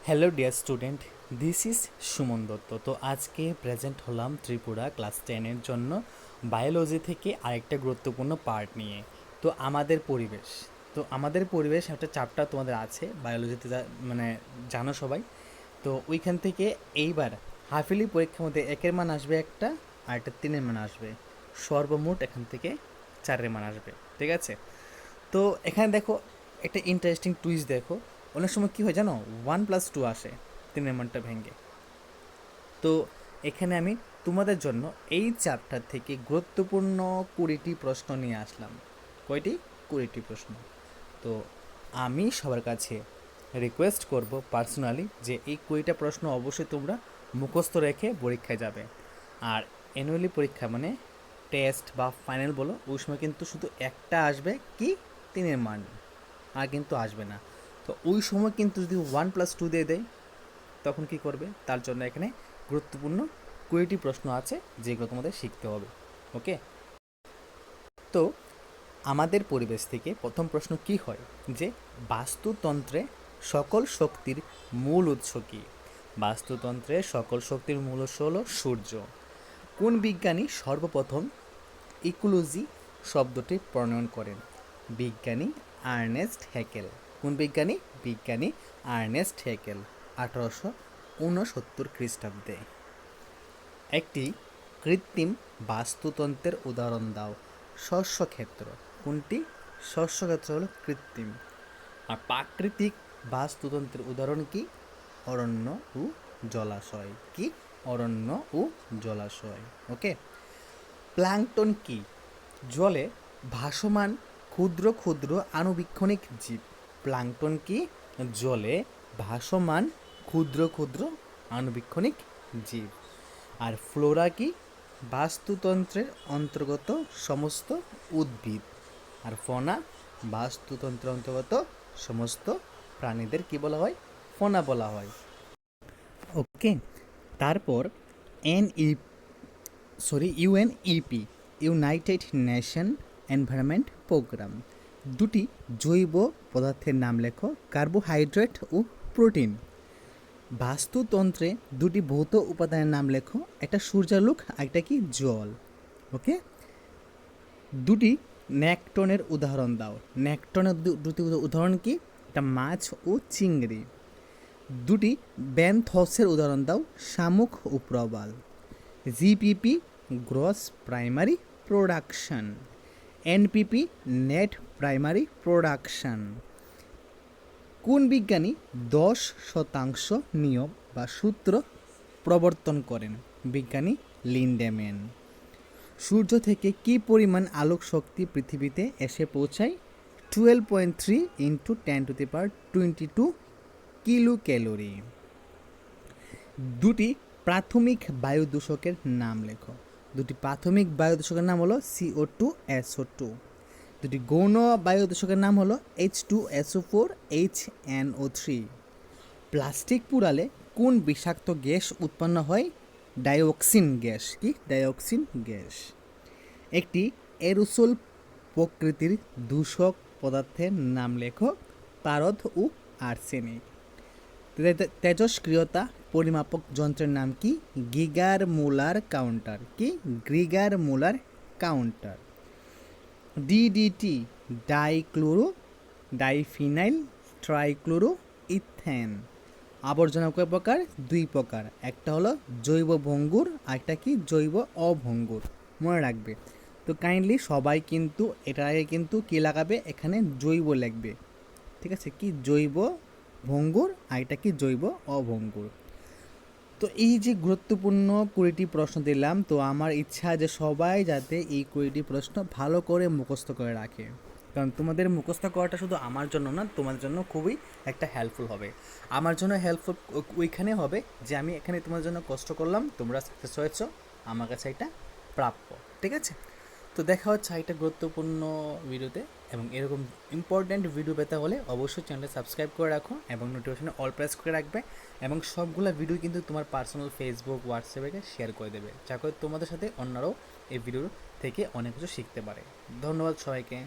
Hello dear student, this is Suman Dutta. তো আজকে present হলাম ত্রিপুরা ক্লাস 10-এর জন্য বায়োলজি থেকে আরেকটা গুরুত্বপূর্ণ পার্ট নিয়ে। তো আমাদের পরিবেশ একটা চ্যাপ্টার তোমাদের আছে বায়োলজিতে, মানে জানো সবাই। তো ওইখান থেকে এইবার হাফিলি পরীক্ষার মধ্যে একের মান আসবে একটা, আর একটা তিনের মান আসবে। সর্বমোট এখান থেকে চারের মান আসবে, ঠিক আছে? তো এখানে দেখো, একটা ইন্টারেস্টিং টুইস্ট দেখো। অনেক সময় কী হয় জানো, 1+2 আসে তিনের মানটা ভেঙে। তো এখানে আমি তোমাদের জন্য এই চ্যাপ্টার থেকে গুরুত্বপূর্ণ 20টি প্রশ্ন নিয়ে আসলাম। কয়টি? 20টি প্রশ্ন। তো আমি সবার কাছে রিকোয়েস্ট করব পার্সোনালি যে এই 20টা প্রশ্ন অবশ্যই তোমরা মুখস্থ রেখে পরীক্ষায় যাবে। আর অ্যানুয়ালি পরীক্ষা মানে টেস্ট বা ফাইনাল বলো, ওই সময় কিন্তু শুধু একটা আসবে, কি? তিনের মান, আর কিন্তু আসবে না। তো ওই সময় কিন্তু যদি 1+2 দিয়ে দেয়, তখন কি করবে? তার জন্য এখানে গুরুত্বপূর্ণ 20টি প্রশ্ন আছে যেগুলো তোমাদের শিখতে হবে। ওকে? তো আমাদের পরিবেশ থেকে প্রথম প্রশ্ন কি হয় যে বাস্তুতন্ত্রে সকল শক্তির মূল উৎস কী? বাস্তুতন্ত্রে সকল শক্তির মূল উৎস হলো সূর্য। কোন বিজ্ঞানী সর্বপ্রথম ইকোলজি শব্দটি প্রণয়ন করেন? বিজ্ঞানী আর্নেস্ট হ্যাকেল। কোন বিজ্ঞানী? বিজ্ঞানী আর্নেস্ট হ্যাকেল, 1869 খ্রিস্টাব্দে। একটি কৃত্রিম বাস্তুতন্ত্রের উদাহরণ দাও। শস্যক্ষেত্র। কোনটি? শস্যক্ষেত্র হলো কৃত্রিম। আর প্রাকৃতিক বাস্তুতন্ত্রের উদাহরণ কি? অরণ্য ও জলাশয়। কি? অরণ্য ও জলাশয়। ওকে। প্ল্যাঙ্কটন কি? জলে ভাসমান ক্ষুদ্র ক্ষুদ্র আণুবীক্ষণিক জীব। প্ল্যাঙ্কটন কি? জলে ভাসমান ক্ষুদ্র ক্ষুদ্র আণুবীক্ষণিক জীব। আর ফ্লোরা কি? বাস্তুতন্ত্রের অন্তর্গত সমস্ত উদ্ভিদ। আর ফনা বাস্তুতন্ত্রের অন্তর্গত সমস্ত প্রাণীদের কি বলা হয়? ফনা বলা হয়। ওকে। তারপর UNEP, United Nation Environment Programme, দুটি জৈব পদার্থের নাম লেখো। কার্বোহাইড্রেট ও প্রোটিন। বাস্তুতন্ত্রে দুটি ভৌত উপাদানের নাম লেখো। একটা সূর্যালোক, একটা কি? জল। ওকে। দুটি ন্যাকটনের উদাহরণ দাও। ন্যাকটনের দুটি উদাহরণ কি? একটা মাছ ও চিংড়ি। দুটি ব্যান্থসের উদাহরণ দাও। শামুক ও প্রবাল। GPP gross primary production. NPP net primary production. কোন বিজ্ঞানী 10% নিয়ম বা সূত্র প্রবর্তন করেন? বিজ্ঞানী লিন্ডেম্যান। সূর্য থেকে কি পরিমাণ আলোক শক্তি পৃথিবীতে এসে পৌঁছায়? 12.3 × 10⁻22 কিলো ক্যালোরি। দুটি প্রাথমিক বায়ু দূষকের নাম লেখো। দুটি প্রাথমিক বায়ু দূষকের নাম হলো CO2, SO2। দুটি গৌণ বায়ু দূষকের নাম হলো H2SO4, HNO3। প্লাস্টিক পুড়ালে কোন বিষাক্ত গ্যাস উৎপন্ন হয়? Dioxin gas. কি? Dioxin gas. একটি এরোসোল প্রকৃতির দূষক পদার্থের নাম লেখো। পারদ ও আর্সেনিক। তেজস্ক্রিয়তা পরিমাপক যন্ত্রের নাম কি? Geiger Muller counter. কি? গ্রিগার Muller counter. DDT dichloro diphenyl trichloro ethane. আবর্জনা কয় প্রকার? 2 প্রকার। একটা হলো জৈব ভঙ্গুর, আর একটা কি? জৈব অভঙ্গুর। মনে রাখবে। তো কাইন্ডলি সবাই কিন্তু এটার আগে কিন্তু কী লাগাবে? এখানে জৈব লিখবে, ঠিক আছে? কি? জৈব ভঙ্গুর, আর এটা কি? জৈব অভঙ্গুর। তো এই যে গুরুত্বপূর্ণ 20টি প্রশ্ন দিলাম, তো আমার ইচ্ছা যে সবাই যাতে এই 20টি প্রশ্ন ভালো করে মুখস্থ করে রাখে, কারণ তোমাদের মুখস্থ করাটা শুধু আমার জন্য না, তোমাদের জন্য খুবই একটা হেল্পফুল হবে। আমার জন্য হেল্পফুল ওইখানে হবে যে আমি এখানে তোমাদের জন্য কষ্ট করলাম, তোমরা সাকসেস হয়েছো, আমার কাছে এটা প্রাপ্য, ঠিক আছে? তো দেখা হচ্ছে একটা গুরুত্বপূর্ণ ভিডিওতে, এবং এরকম ইম্পর্ট্যান্ট ভিডিও পেতে হলে অবশ্যই চ্যানেলটা সাবস্ক্রাইব করে রাখো এবং নোটিফিকেশনে অল প্রেস করে রাখবে, এবং সবগুলো ভিডিও কিন্তু তোমার পার্সোনাল ফেসবুক, হোয়াটসঅ্যাপে শেয়ার করে দেবে, যা করে তোমাদের সাথে অন্যরাও এই ভিডিও থেকে অনেক কিছু শিখতে পারে। ধন্যবাদ সবাইকে।